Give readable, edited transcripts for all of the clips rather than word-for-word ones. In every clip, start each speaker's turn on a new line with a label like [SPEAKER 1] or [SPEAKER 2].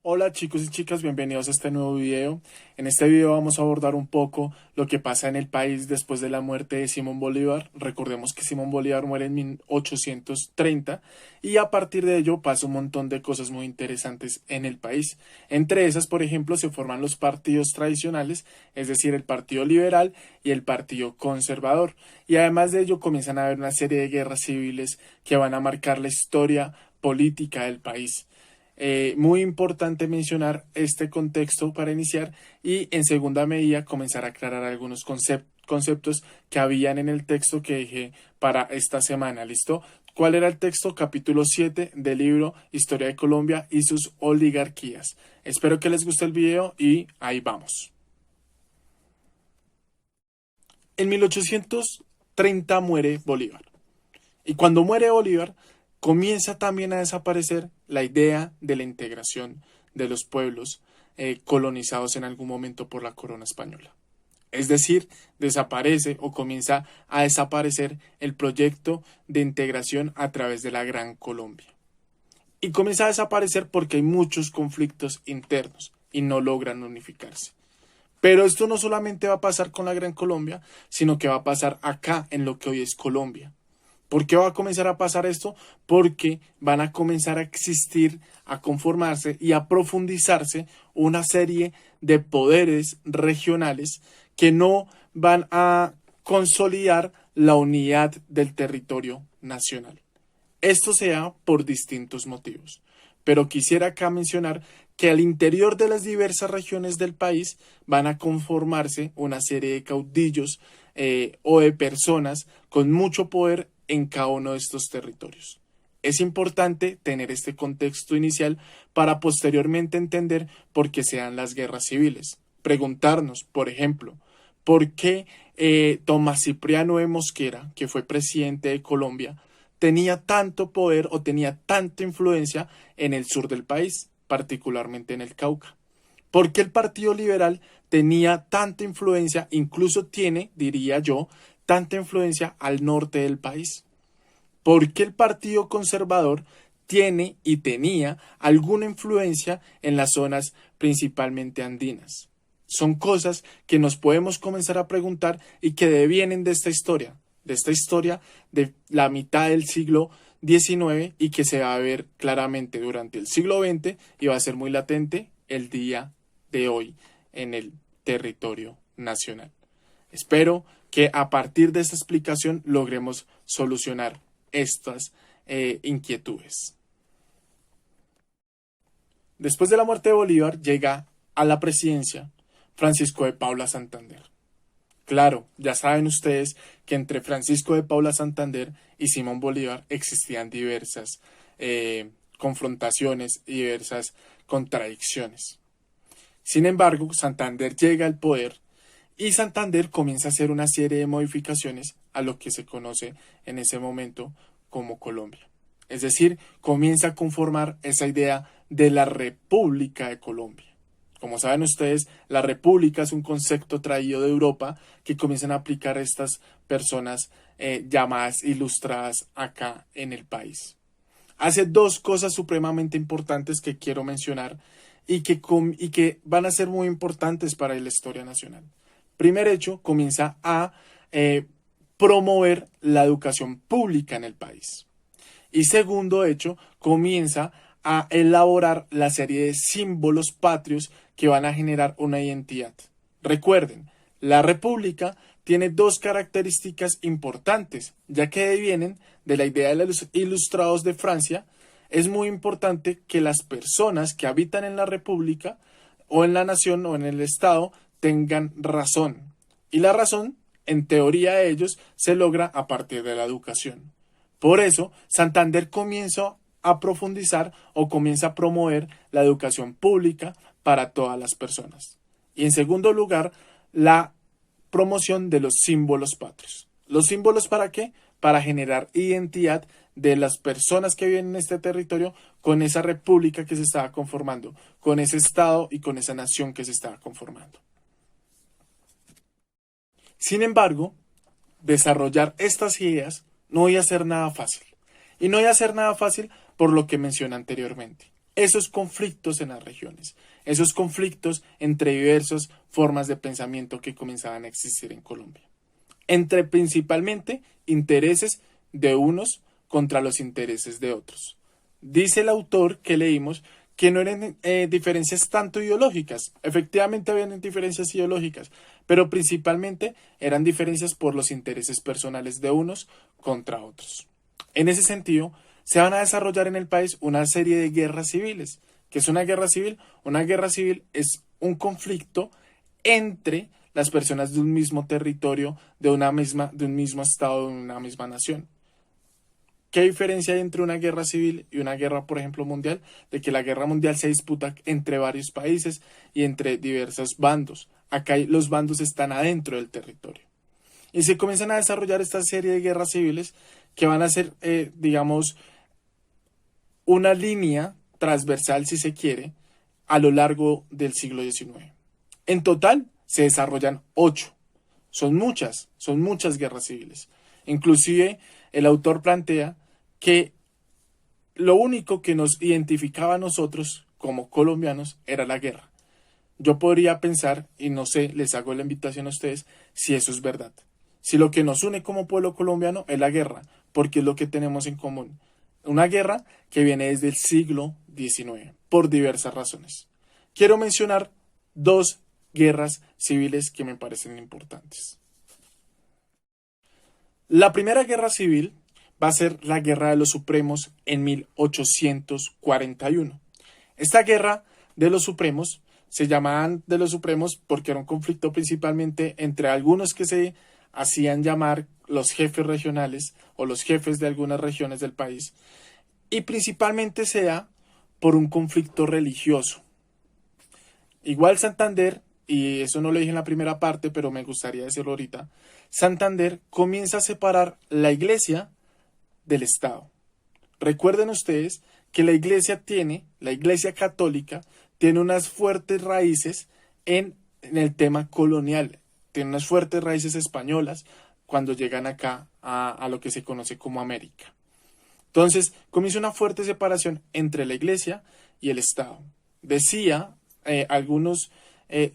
[SPEAKER 1] Hola chicos y chicas, bienvenidos a este nuevo video. En este video vamos a abordar un poco lo que pasa en el país después de la muerte de Simón Bolívar. Recordemos que Simón Bolívar muere en 1830 y a partir de ello pasa un montón de cosas muy interesantes en el país. Entre esas, por ejemplo, se forman los partidos tradicionales, es decir, el Partido Liberal y el Partido Conservador. Y además de ello comienzan a haber una serie de guerras civiles que van a marcar la historia política del país. Muy importante mencionar este contexto para iniciar y en segunda medida comenzar a aclarar algunos conceptos que habían en el texto que dejé para esta semana. ¿Listo? ¿Cuál era el texto? Capítulo 7 del libro Historia de Colombia y sus oligarquías. Espero que les guste el video y ahí vamos. En 1830 muere Bolívar. Y cuando muere Bolívar, comienza también a desaparecer la idea de la integración de los pueblos colonizados en algún momento por la corona española. Es decir, desaparece o comienza a desaparecer el proyecto de integración a través de la Gran Colombia. Y comienza a desaparecer porque hay muchos conflictos internos y no logran unificarse. Pero esto no solamente va a pasar con la Gran Colombia, sino que va a pasar acá en lo que hoy es Colombia. ¿Por qué va a comenzar a pasar esto? Porque van a comenzar a existir, a conformarse y a profundizarse una serie de poderes regionales que no van a consolidar la unidad del territorio nacional. Esto se da por distintos motivos. Pero quisiera acá mencionar que al interior de las diversas regiones del país van a conformarse una serie de caudillos o de personas con mucho poder en cada uno de estos territorios. Es importante tener este contexto inicial para posteriormente entender por qué se dan las guerras civiles. Preguntarnos, por ejemplo, ¿por qué Tomás Cipriano de Mosquera, que fue presidente de Colombia, tenía tanto poder o tenía tanta influencia en el sur del país, particularmente en el Cauca? ¿Por qué el Partido Liberal tenía tanta influencia, incluso tiene, diría yo, tanta influencia al norte del país? ¿Por qué el Partido Conservador tiene y tenía alguna influencia en las zonas principalmente andinas? Son cosas que nos podemos comenzar a preguntar y que devienen de esta historia de la mitad del siglo XIX y que se va a ver claramente durante el siglo XX y va a ser muy latente el día de hoy en el territorio nacional. Espero que a partir de esta explicación logremos solucionar estas inquietudes. Después de la muerte de Bolívar llega a la presidencia Francisco de Paula Santander. Claro, ya saben ustedes que entre Francisco de Paula Santander y Simón Bolívar existían diversas confrontaciones y diversas contradicciones. Sin embargo, Santander llega al poder y Santander comienza a hacer una serie de modificaciones a lo que se conoce en ese momento como Colombia. Es decir, comienza a conformar esa idea de la República de Colombia. Como saben ustedes, la república es un concepto traído de Europa que comienzan a aplicar estas personas llamadas ilustradas acá en el país. Hace dos cosas supremamente importantes que quiero mencionar y que van a ser muy importantes para la historia nacional. Primer hecho, comienza a promover la educación pública en el país. Y segundo hecho, comienza a elaborar la serie de símbolos patrios que van a generar una identidad. Recuerden, la república tiene dos características importantes, ya que vienen de la idea de los ilustrados de Francia. Es muy importante que las personas que habitan en la república o en la nación o en el estado tengan razón. Y la razón, en teoría de ellos, se logra a partir de la educación. Por eso, Santander comienza a profundizar o comienza a promover la educación pública para todas las personas. Y en segundo lugar, la promoción de los símbolos patrios. ¿Los símbolos para qué? Para generar identidad de las personas que viven en este territorio con esa república que se estaba conformando, con ese estado y con esa nación que se estaba conformando. Sin embargo, desarrollar estas ideas no iba a ser nada fácil. Y no iba a ser nada fácil por lo que mencioné anteriormente. esos conflictos en las regiones, esos conflictos entre diversas formas de pensamiento que comenzaban a existir en Colombia, entre principalmente intereses de unos contra los intereses de otros. Dice el autor que leímos que no eran diferencias tanto ideológicas. Efectivamente habían diferencias ideológicas, pero principalmente eran diferencias por los intereses personales de unos contra otros. En ese sentido, se van a desarrollar en el país una serie de guerras civiles. ¿Qué es una guerra civil? Una guerra civil es un conflicto entre las personas de un mismo territorio, de un mismo estado, de una misma nación. ¿Qué diferencia hay entre una guerra civil y una guerra, por ejemplo, mundial? De que la guerra mundial se disputa entre varios países y entre diversos bandos. Acá los bandos están adentro del territorio. Y se comienzan a desarrollar esta serie de guerras civiles que van a ser, digamos, una línea transversal, si se quiere, a lo largo del siglo XIX. En total se desarrollan 8. Son muchas guerras civiles. Inclusive el autor plantea que lo único que nos identificaba a nosotros como colombianos era la guerra. Yo podría pensar, y no sé, les hago la invitación a ustedes, si eso es verdad. Si lo que nos une como pueblo colombiano es la guerra, porque es lo que tenemos en común. Una guerra que viene desde el siglo XIX, por diversas razones. Quiero mencionar 2 guerras civiles que me parecen importantes. La primera guerra civil va a ser la Guerra de los Supremos en 1841. Esta guerra de los Supremos se llamaban de los Supremos porque era un conflicto principalmente entre algunos que se hacían llamar los jefes regionales o los jefes de algunas regiones del país, y principalmente se da por un conflicto religioso. Igual Santander, y eso no lo dije en la primera parte, pero me gustaría decirlo ahorita, Santander comienza a separar la iglesia del Estado. Recuerden ustedes que la iglesia católica, tiene unas fuertes raíces en el tema colonial, tiene unas fuertes raíces españolas cuando llegan acá a lo que se conoce como América. Entonces, comienza una fuerte separación entre la iglesia y el Estado. Algunos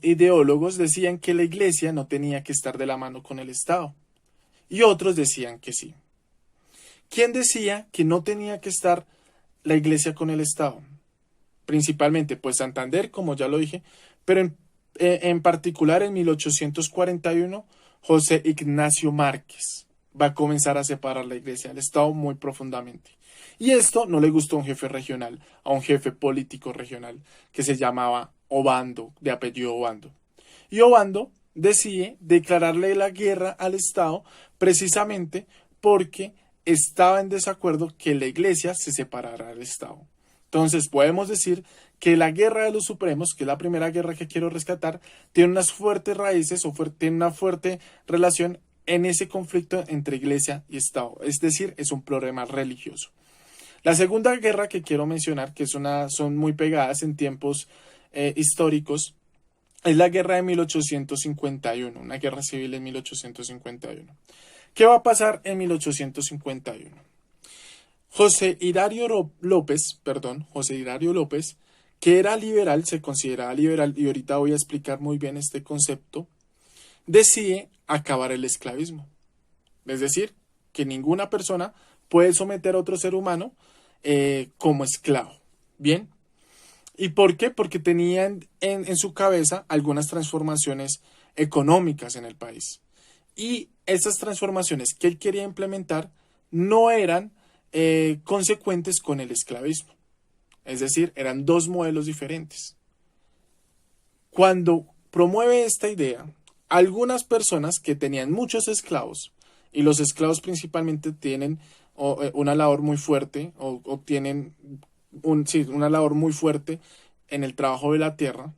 [SPEAKER 1] ideólogos decían que la iglesia no tenía que estar de la mano con el Estado, y otros decían que sí. ¿Quién decía que no tenía que estar la iglesia con el Estado? Principalmente, pues Santander, como ya lo dije, pero en particular en 1841, José Ignacio Márquez va a comenzar a separar la iglesia del Estado muy profundamente. Y esto no le gustó a un jefe regional, a un jefe político regional, que se llamaba Obando, de apellido Obando. Y Obando decide declararle la guerra al Estado precisamente porque estaba en desacuerdo que la iglesia se separara del Estado. Entonces podemos decir que la Guerra de los Supremos, que es la primera guerra que quiero rescatar, tiene unas fuertes raíces tiene una fuerte relación en ese conflicto entre iglesia y Estado. Es decir, es un problema religioso. La segunda guerra que quiero mencionar, que son muy pegadas en tiempos históricos, es la guerra de 1851, una guerra civil en 1851. ¿Qué va a pasar en 1851? José Hilario López, que era liberal, se consideraba liberal, y ahorita voy a explicar muy bien este concepto, decide acabar el esclavismo. Es decir, que ninguna persona puede someter a otro ser humano como esclavo. ¿Bien? ¿Y por qué? Porque tenía en su cabeza algunas transformaciones económicas en el país. Y esas transformaciones que él quería implementar no eran consecuentes con el esclavismo. Es decir, eran 2 modelos diferentes. Cuando promueve esta idea, algunas personas que tenían muchos esclavos, y los esclavos principalmente tienen una labor muy fuerte, o tienen una labor muy fuerte en el trabajo de la tierra,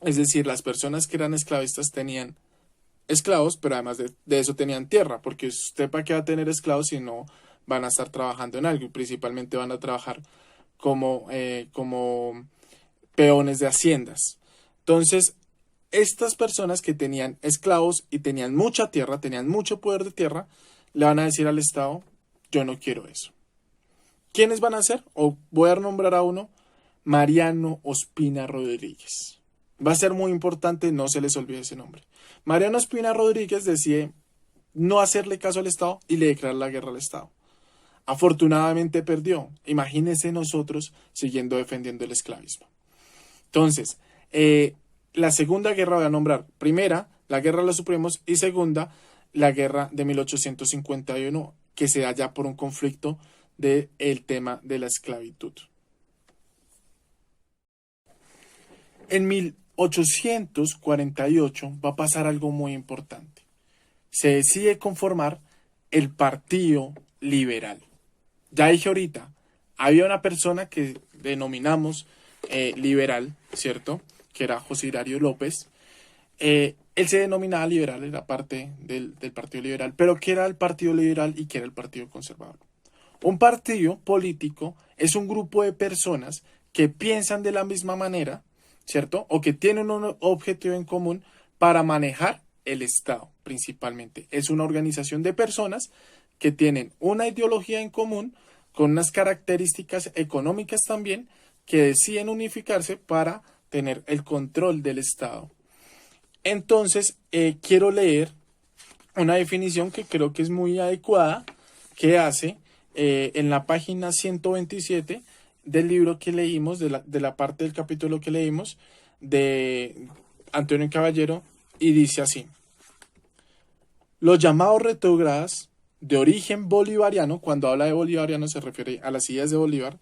[SPEAKER 1] es decir, las personas que eran esclavistas tenían esclavos, pero además de eso tenían tierra, porque usted para qué va a tener esclavos si no van a estar trabajando en algo, y principalmente van a trabajar como peones de haciendas. Entonces, estas personas que tenían esclavos y tenían mucha tierra, tenían mucho poder de tierra, le van a decir al Estado, yo no quiero eso. ¿Quiénes van a ser? O voy a nombrar a uno, Mariano Ospina Rodríguez. Va a ser muy importante, no se les olvide ese nombre. Mariano Ospina Rodríguez decide no hacerle caso al Estado y le declara la guerra al Estado. Afortunadamente perdió. Imagínense nosotros siguiendo defendiendo el esclavismo. Entonces, la Segunda Guerra voy a nombrar. Primera, la Guerra de los Supremos, y segunda, la Guerra de 1851, que se da ya por un conflicto del tema de la esclavitud. En 1848 va a pasar algo muy importante. Se decide conformar el Partido Liberal. Ya dije ahorita, había una persona que denominamos liberal, ¿cierto? Que era José Hilario López. Él se denominaba liberal, era parte del Partido Liberal, pero ¿qué era el Partido Liberal y qué era el Partido Conservador? Un partido político es un grupo de personas que piensan de la misma manera, ¿cierto? O que tienen un objetivo en común para manejar el Estado, principalmente. Es una organización de personas que tienen una ideología en común, con unas características económicas también, que deciden unificarse para tener el control del Estado. Entonces, quiero leer una definición que creo que es muy adecuada, que hace en la página 127 del libro que leímos, de la parte del capítulo que leímos, de Antonio Caballero, y dice así: los llamados retrógradas de origen bolivariano, cuando habla de bolivariano se refiere a las ideas de Bolívar,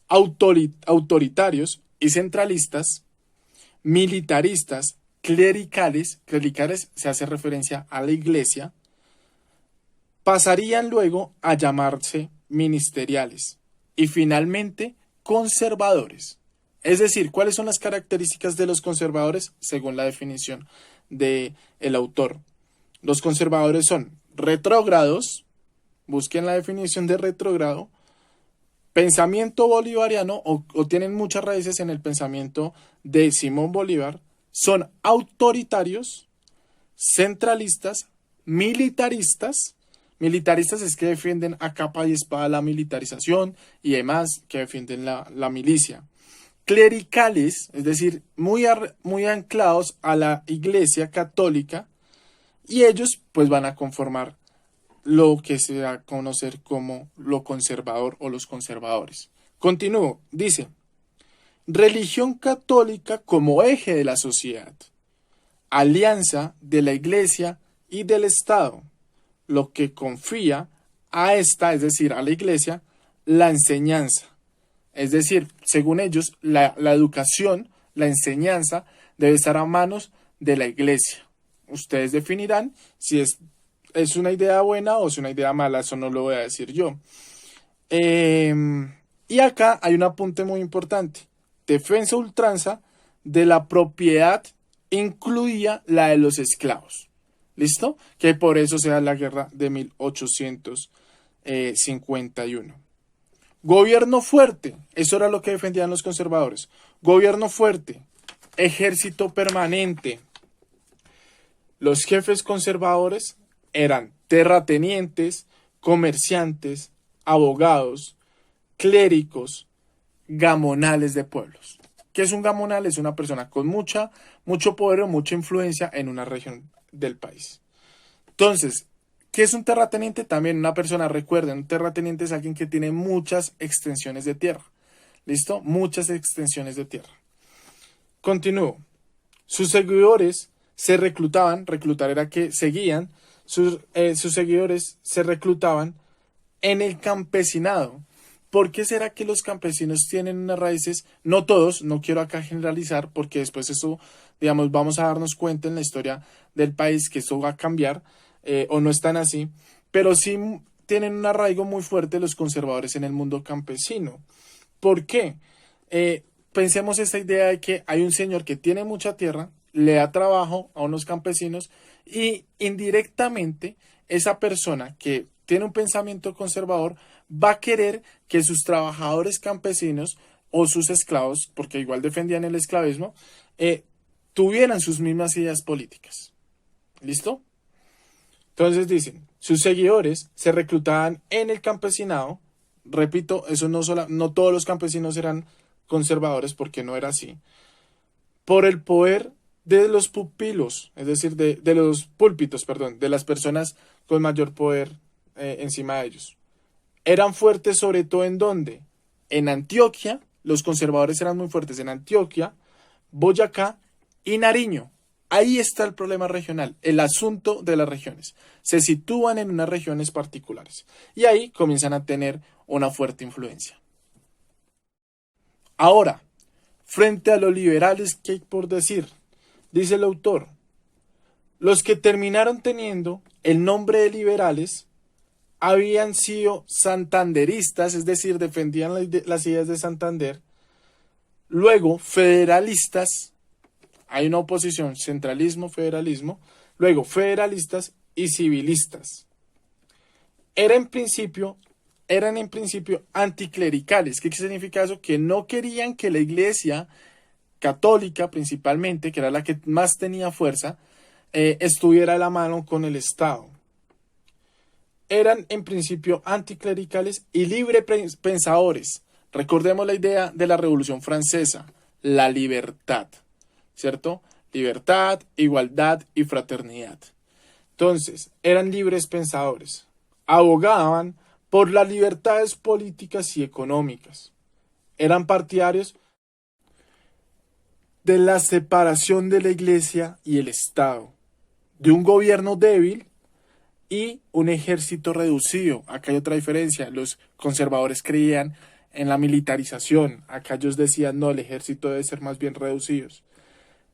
[SPEAKER 1] autoritarios y centralistas, militaristas, clericales se hace referencia a la iglesia, pasarían luego a llamarse ministeriales y finalmente conservadores. Es decir, ¿cuáles son las características de los conservadores según la definición del autor? Los conservadores son retrógrados, busquen la definición de retrógrado, pensamiento bolivariano o tienen muchas raíces en el pensamiento de Simón Bolívar, son autoritarios, centralistas, militaristas. Militaristas es que defienden a capa y espada la militarización y demás, que defienden la milicia. Clericales, es decir, muy anclados a la Iglesia Católica, y ellos pues van a conformar lo que se va a conocer como lo conservador o los conservadores. Continúo, dice: religión católica como eje de la sociedad, alianza de la Iglesia y del Estado, lo que confía a esta, es decir, a la Iglesia, la enseñanza. Es decir, según ellos, la educación, la enseñanza, debe estar a manos de la Iglesia. Ustedes definirán si es una idea buena o es una idea mala, eso no lo voy a decir yo. Y acá hay un apunte muy importante: defensa ultranza de la propiedad, incluía la de los esclavos. ¿Listo? Que por eso se da la guerra de 1851. Gobierno fuerte, eso era lo que defendían los conservadores. Gobierno fuerte, ejército permanente. Los jefes conservadores eran terratenientes, comerciantes, abogados, clérigos, gamonales de pueblos. ¿Qué es un gamonal? Es una persona con mucho poder o mucha influencia en una región del país. Entonces, ¿qué es un terrateniente? También una persona, recuerden, un terrateniente es alguien que tiene muchas extensiones de tierra. ¿Listo? Muchas extensiones de tierra. Continúo. Sus seguidores se reclutaban, reclutar era que seguían, sus seguidores se reclutaban en el campesinado. ¿Por qué será que los campesinos tienen unas raíces? No todos, no quiero acá generalizar, porque después eso, digamos, vamos a darnos cuenta en la historia del país que esto va a cambiar, o no están así, pero sí tienen un arraigo muy fuerte los conservadores en el mundo campesino. ¿Por qué? Pensemos esta idea de que hay un señor que tiene mucha tierra, le da trabajo a unos campesinos y indirectamente esa persona que tiene un pensamiento conservador va a querer que sus trabajadores campesinos o sus esclavos, porque igual defendían el esclavismo, tuvieran sus mismas ideas políticas. ¿Listo? Entonces dicen, sus seguidores se reclutaban en el campesinado. Repito, eso no todos los campesinos eran conservadores, porque no era así, por el poder de los pupilos, es decir, de los púlpitos, perdón, de las personas con mayor poder encima de ellos. Eran fuertes sobre todo en dónde? En Antioquia, los conservadores eran muy fuertes en Antioquia, Boyacá y Nariño. Ahí está el problema regional, el asunto de las regiones. Se sitúan en unas regiones particulares y ahí comienzan a tener una fuerte influencia. Ahora, frente a los liberales, ¿qué hay por decir? Dice el autor, los que terminaron teniendo el nombre de liberales habían sido santanderistas, es decir, defendían las ideas de Santander, luego federalistas, hay una oposición, centralismo, federalismo, luego federalistas y civilistas. Eran en principio anticlericales. ¿Qué significa eso? Que no querían que la iglesia católica principalmente, que era la que más tenía fuerza, estuviera a la mano con el Estado. Eran en principio anticlericales y librepensadores. Recordemos la idea de la Revolución Francesa, la libertad, ¿cierto? Libertad, igualdad y fraternidad. Entonces, eran libres pensadores. Abogaban por las libertades políticas y económicas. Eran partidarios de la separación de la iglesia y el Estado, de un gobierno débil y un ejército reducido. Acá hay otra diferencia. Los conservadores creían en la militarización. Acá ellos decían, no, el ejército debe ser más bien reducido.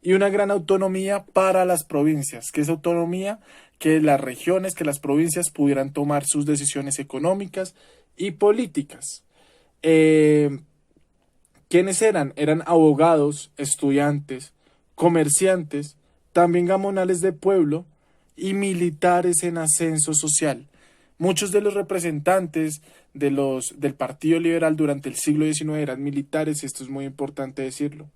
[SPEAKER 1] Y una gran autonomía para las provincias. ¿Qué es autonomía? Que las regiones, que las provincias pudieran tomar sus decisiones económicas y políticas. ¿Quiénes eran? Eran abogados, estudiantes, comerciantes, también gamonales de pueblo y militares en ascenso social. Muchos de los representantes del Partido Liberal durante el siglo XIX eran militares, y esto es muy importante decirlo.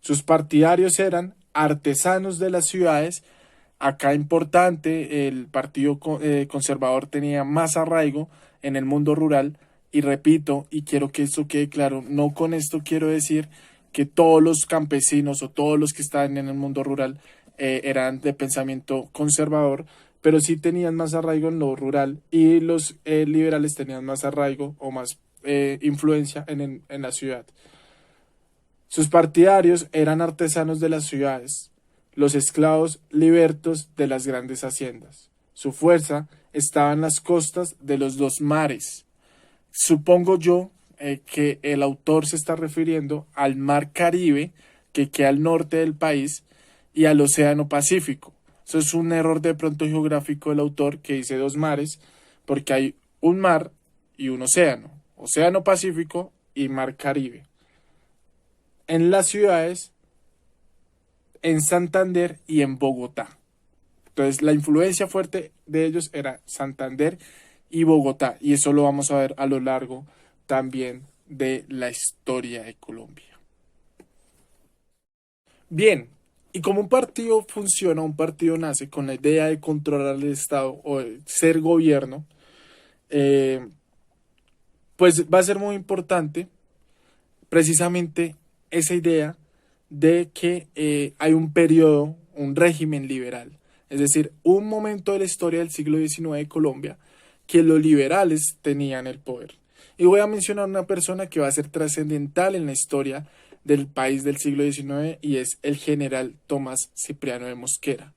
[SPEAKER 1] Sus partidarios eran artesanos de las ciudades. Acá importante, el Partido Conservador tenía más arraigo en el mundo rural. Y repito, y quiero que esto quede claro, no con esto quiero decir que todos los campesinos o todos los que estaban en el mundo rural eran de pensamiento conservador, pero sí tenían más arraigo en lo rural y los liberales tenían más arraigo o más influencia en la ciudad. Sus partidarios eran artesanos de las ciudades, los esclavos libertos de las grandes haciendas. Su fuerza estaba en las costas de los dos mares. Supongo yo que el autor se está refiriendo al mar Caribe, que queda al norte del país, y al Océano Pacífico. Eso es un error de pronto geográfico del autor, que dice dos mares, porque hay un mar y un océano. Océano Pacífico y mar Caribe. En las ciudades, en Santander y en Bogotá. Entonces, la influencia fuerte de ellos era Santander y Bogotá, y eso lo vamos a ver a lo largo también de la historia de Colombia. Bien, y como un partido funciona, un partido nace con la idea de controlar el Estado o de ser gobierno, pues va a ser muy importante precisamente esa idea de que hay un periodo, un régimen liberal, es decir, un momento de la historia del siglo XIX de Colombia que los liberales tenían el poder. Y voy a mencionar una persona que va a ser trascendental en la historia del país del siglo XIX y es el general Tomás Cipriano de Mosquera.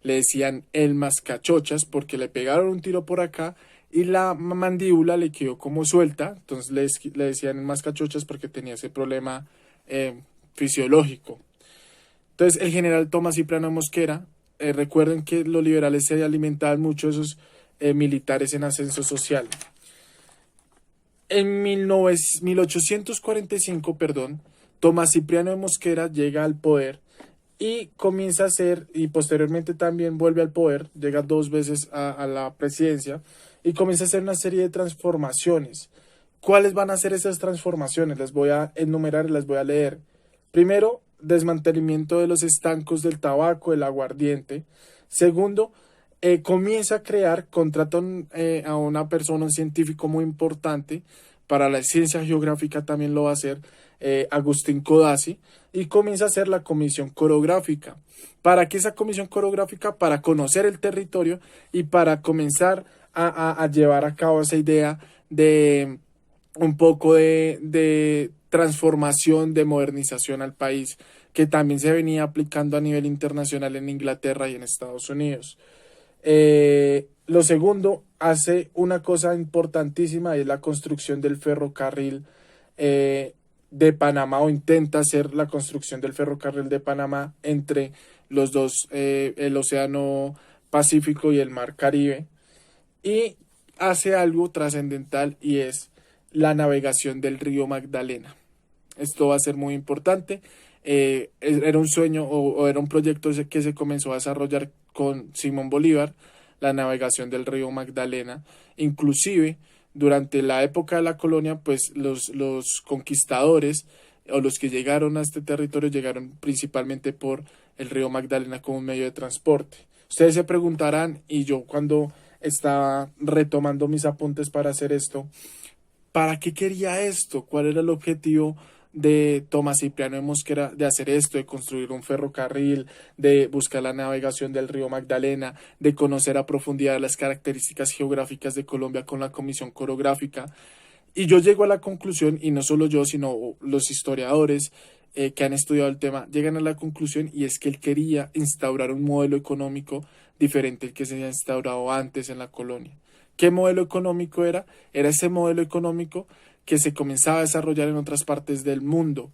[SPEAKER 1] Le decían el mascachochas porque le pegaron un tiro por acá y la mandíbula le quedó como suelta, entonces le decían el mascachochas porque tenía ese problema fisiológico. Entonces el general Tomás Cipriano de Mosquera, recuerden que los liberales se alimentaban mucho de esos militares en ascenso social. En 1845, Tomás Cipriano de Mosquera llega al poder y comienza a hacer, y posteriormente también vuelve al poder, llega dos veces a la presidencia y comienza a hacer una serie de transformaciones. ¿Cuáles van a ser esas transformaciones? Las voy a enumerar y las voy a leer. Primero, desmantelamiento de los estancos del tabaco, del aguardiente. Segundo, comienza a crear, contrata a una persona, un científico muy importante, para la ciencia geográfica también lo va a hacer Agustín Codazzi, y comienza a hacer la comisión coreográfica. ¿Para qué esa comisión coreográfica? Para conocer el territorio y para comenzar a llevar a cabo esa idea de un poco de transformación, de modernización al país, que también se venía aplicando a nivel internacional en Inglaterra y en Estados Unidos. Lo segundo, hace una cosa importantísima, y es la construcción del ferrocarril de Panamá, o intenta hacer la construcción del ferrocarril de Panamá entre los dos, el Océano Pacífico y el Mar Caribe, y hace algo trascendental, y es la navegación del río Magdalena. Esto va a ser muy importante. Era un sueño o era un proyecto que se comenzó a desarrollar con Simón Bolívar, la navegación del río Magdalena. Inclusive, durante la época de la colonia, pues los conquistadores o los que llegaron a este territorio llegaron principalmente por el río Magdalena como un medio de transporte. Ustedes se preguntarán, y yo cuando estaba retomando mis apuntes para hacer esto, ¿para qué quería esto? ¿Cuál era el objetivo de Tomás Cipriano de Mosquera de hacer esto, de construir un ferrocarril, de buscar la navegación del río Magdalena, de conocer a profundidad las características geográficas de Colombia con la comisión coreográfica? Y yo llego a la conclusión, y no solo yo, sino los historiadores que han estudiado el tema, llegan a la conclusión, y es que él quería instaurar un modelo económico diferente al que se había instaurado antes en la colonia. ¿Qué modelo económico era? Era ese modelo económico que se comenzaba a desarrollar en otras partes del mundo.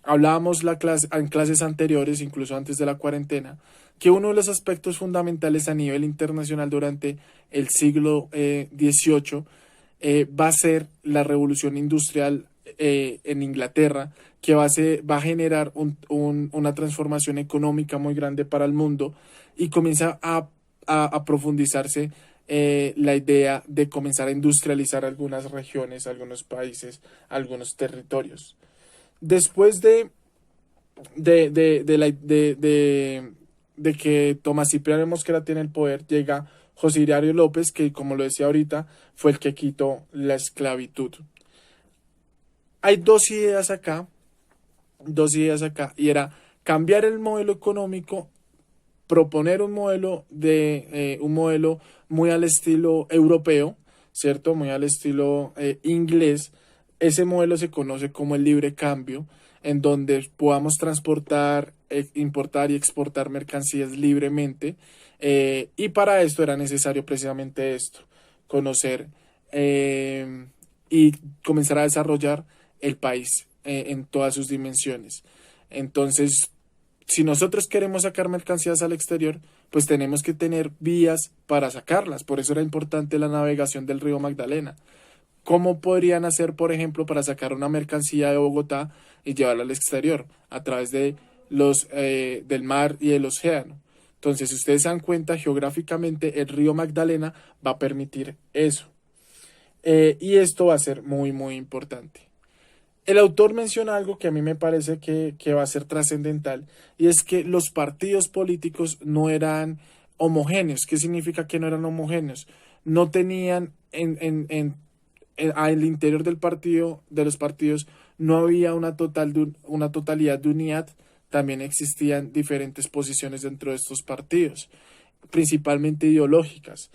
[SPEAKER 1] Hablábamos en clases anteriores, incluso antes de la cuarentena, que uno de los aspectos fundamentales a nivel internacional durante el siglo XVIII va a ser la revolución industrial en Inglaterra, que va a generar una transformación económica muy grande para el mundo, y comienza a profundizarse la idea de comenzar a industrializar algunas regiones, algunos países, algunos territorios. Después de que Tomás Cipriano Mosquera tiene el poder, llega José Iriario López, que como lo decía ahorita, fue el que quitó la esclavitud. Hay dos ideas acá, y era cambiar el modelo económico, proponer un modelo muy al estilo europeo, ¿cierto? Muy al estilo inglés. Ese modelo se conoce como el libre cambio, en donde podamos transportar, importar y exportar mercancías libremente. Y para esto era necesario precisamente esto, conocer y comenzar a desarrollar el país en todas sus dimensiones. Entonces, si nosotros queremos sacar mercancías al exterior, pues tenemos que tener vías para sacarlas. Por eso era importante la navegación del río Magdalena. ¿Cómo podrían hacer, por ejemplo, para sacar una mercancía de Bogotá y llevarla al exterior? A través de del mar y del océano. Entonces, si ustedes se dan cuenta, geográficamente el río Magdalena va a permitir eso. Y esto va a ser muy, muy importante. El autor menciona algo que a mí me parece que va a ser trascendental, y es que los partidos políticos no eran homogéneos. ¿Qué significa que no eran homogéneos? No tenían al interior del partido, de los partidos, no había una totalidad de unidad. También existían diferentes posiciones dentro de estos partidos, principalmente ideológicas.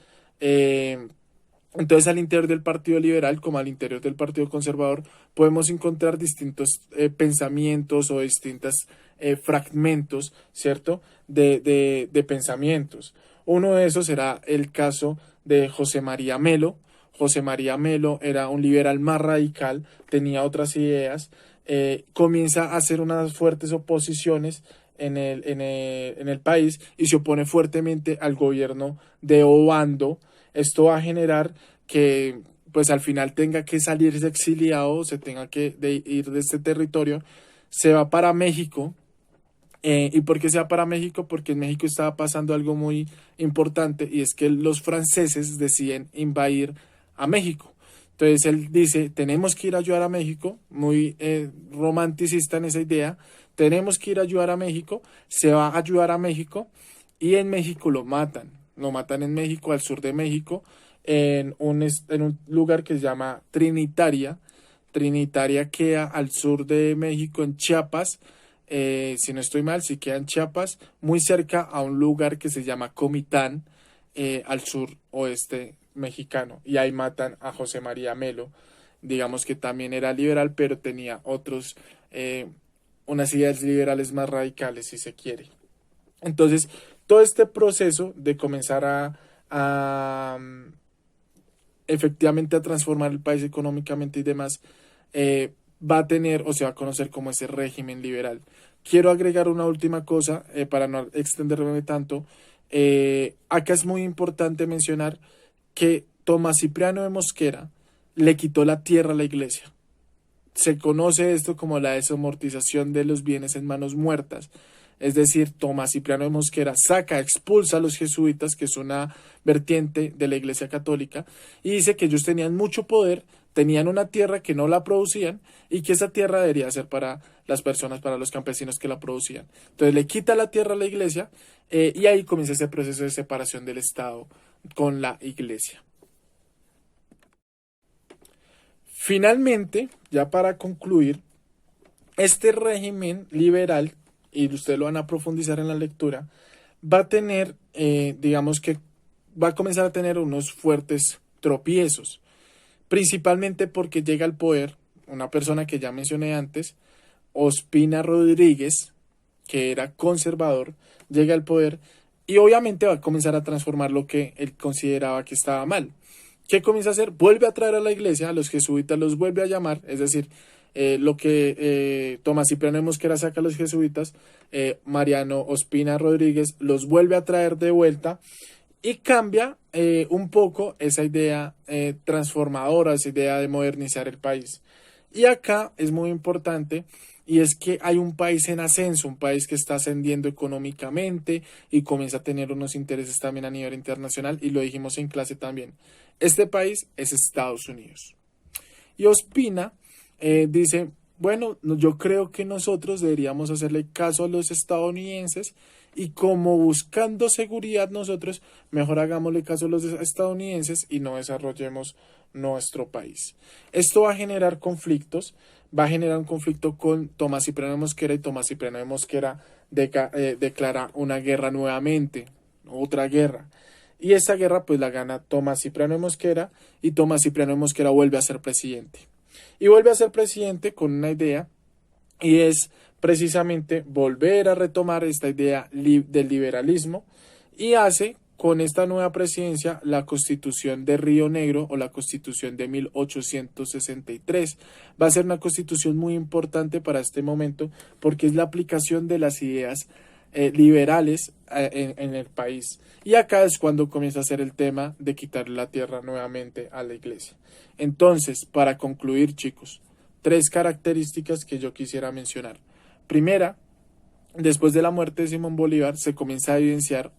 [SPEAKER 1] Entonces, al interior del Partido Liberal, como al interior del Partido Conservador, podemos encontrar distintos pensamientos o distintos fragmentos, ¿cierto?, de pensamientos. Uno de esos será el caso de José María Melo. José María Melo era un liberal más radical, tenía otras ideas, comienza a hacer unas fuertes oposiciones en el país, y se opone fuertemente al gobierno de Obando. Esto va a generar que pues al final tenga que salirse exiliado, se tenga que ir de este territorio, se va para México. ¿Y por qué se va para México? Porque en México estaba pasando algo muy importante, y es que los franceses deciden invadir a México. Entonces él dice, tenemos que ir a ayudar a México, muy romanticista en esa idea, tenemos que ir a ayudar a México, se va a ayudar a México, y en México lo matan en México, al sur de México, en un lugar que se llama Trinitaria. Trinitaria queda al sur de México, en Chiapas. Si no estoy mal, sí queda en Chiapas, muy cerca a un lugar que se llama Comitán, al sur oeste mexicano. Y ahí matan a José María Melo. Digamos que también era liberal, pero tenía eh, unas ideas liberales más radicales, si se quiere. Entonces, todo este proceso de comenzar a efectivamente a transformar el país económicamente y demás, va a tener o se va a conocer como ese régimen liberal. Quiero agregar una última cosa para no extenderme tanto. Acá es muy importante mencionar que Tomás Cipriano de Mosquera le quitó la tierra a la iglesia. Se conoce esto como la desamortización de los bienes en manos muertas. Es decir, Tomás Cipriano de Mosquera expulsa a los jesuitas, que es una vertiente de la Iglesia Católica, y dice que ellos tenían mucho poder, tenían una tierra que no la producían y que esa tierra debería ser para las personas, para los campesinos que la producían. Entonces le quita la tierra a la iglesia y ahí comienza ese proceso de separación del Estado con la iglesia. Finalmente, ya para concluir, este régimen liberal, y ustedes lo van a profundizar en la lectura, va a tener, digamos que va a comenzar a tener unos fuertes tropiezos, principalmente porque llega al poder una persona que ya mencioné antes, Ospina Rodríguez, que era conservador, llega al poder y obviamente va a comenzar a transformar lo que él consideraba que estaba mal. ¿Qué comienza a hacer? Vuelve a traer a la iglesia, a los jesuitas los vuelve a llamar, es decir, lo que Tomás Cipriano de Mosquera saca a los jesuitas, Mariano Ospina Rodríguez los vuelve a traer de vuelta y cambia un poco esa idea transformadora, esa idea de modernizar el país. Y acá es muy importante y es que hay un país en ascenso, un país que está ascendiendo económicamente y comienza a tener unos intereses también a nivel internacional y lo dijimos en clase también. Este país es Estados Unidos. Y Ospina dice, bueno, yo creo que nosotros deberíamos hacerle caso a los estadounidenses y como buscando seguridad nosotros, mejor hagámosle caso a los estadounidenses y no desarrollemos nuestro país. Esto va a generar conflictos, va a generar un conflicto con Tomás Cipriano de Mosquera y Tomás Cipriano de Mosquera declara una guerra nuevamente, otra guerra. Y esa guerra pues la gana Tomás Cipriano de Mosquera y Tomás Cipriano de Mosquera vuelve a ser presidente. Y vuelve a ser presidente con una idea y es precisamente volver a retomar esta idea del liberalismo y hace con esta nueva presidencia la Constitución de Río Negro o la Constitución de 1863. Va a ser una constitución muy importante para este momento porque es la aplicación de las ideas liberales en el país. Y acá es cuando comienza a ser el tema de quitarle la tierra nuevamente a la iglesia. Entonces, para concluir, chicos, 3 características que yo quisiera mencionar. Primera, después de la muerte de Simón Bolívar se comienza a evidenciar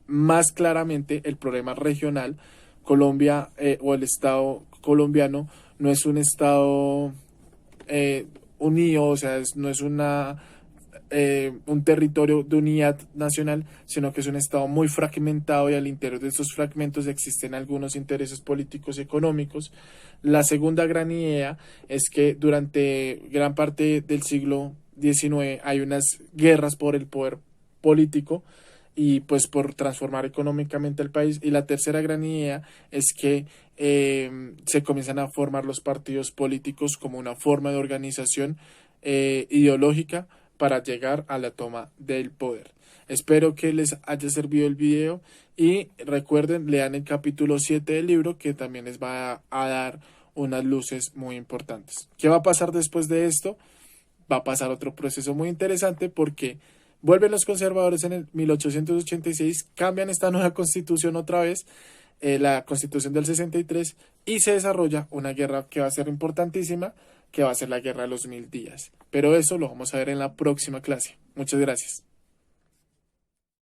[SPEAKER 1] más claramente el problema regional. Colombia o el Estado colombiano no es un Estado unido, o sea, no es un territorio de unidad nacional, sino que es un Estado muy fragmentado y al interior de esos fragmentos existen algunos intereses políticos y económicos. La segunda gran idea es que durante gran parte del siglo XIX hay unas guerras por el poder político y pues por transformar económicamente el país. Y la tercera gran idea es que se comienzan a formar los partidos políticos como una forma de organización ideológica para llegar a la toma del poder. Espero que les haya servido el video y recuerden, lean el capítulo 7 del libro que también les va a dar unas luces muy importantes. ¿Qué va a pasar después de esto? Va a pasar otro proceso muy interesante porque vuelven los conservadores en el 1886, cambian esta nueva constitución otra vez, la constitución del 63, y se desarrolla una guerra que va a ser importantísima, que va a ser la guerra de los 1000 días. Pero eso lo vamos a ver en la próxima clase. Muchas gracias.